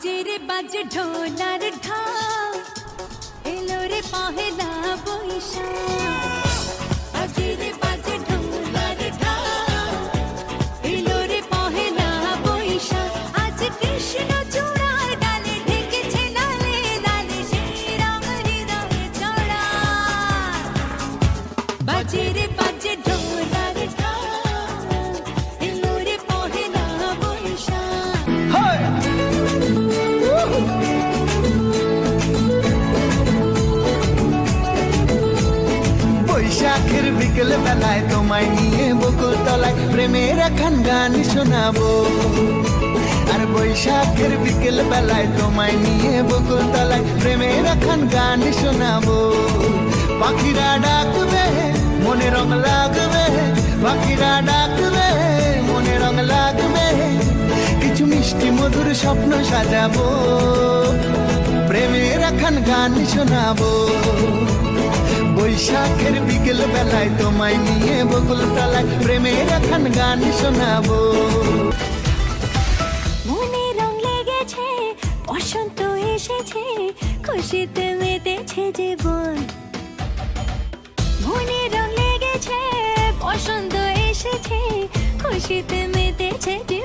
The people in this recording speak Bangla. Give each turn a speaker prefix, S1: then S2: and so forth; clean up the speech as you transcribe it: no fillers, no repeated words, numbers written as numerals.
S1: বাজে রে বাজে ঢোলার ঢাক, এলো রে পহেলা বৈশাখ। বাজে রে বাজে ঢোলার ঢাক, এলো রে পহেলা বৈশাখ। আজ কৃষ্ণ চূড়ার ডালে ঢেকেছে ডালে ডালে, সেই রং হৃদয়ে ছড়া। বাজে রে বাজে ঢোলার ঢাক, এলো রে পহেলা বৈশাখ।
S2: বৈশাখের বিকেল বেলায় তোমায় নিয়ে বকুল তলায় প্রেমের একখান গান শোনাবো। আর বৈশাখের বিকেল বেলায় তোমায় নিয়ে বকুল তলায় প্রেমের একখান গান শোনাবো। পাখিরা ডাকবে মনে রং লাগবে, পাখিরা ডাকবে মনে রং লাগবে, কিছু মিষ্টি মধুর স্বপ্ন সাজাবো, প্রেমের একখান গান শোনাবো। বৈশাখের বিকেল বেলায় তোমায় নিয়ে বকুল তলায় প্রেমের একখান গান শোনাবো।
S1: মনে রং লেগেছে, বসন্ত এসেছে, খুশিতে মেতেছে জীবন। মনে রং লেগেছে, বসন্ত এসেছে, খুশিতে মেতেছে জীবন।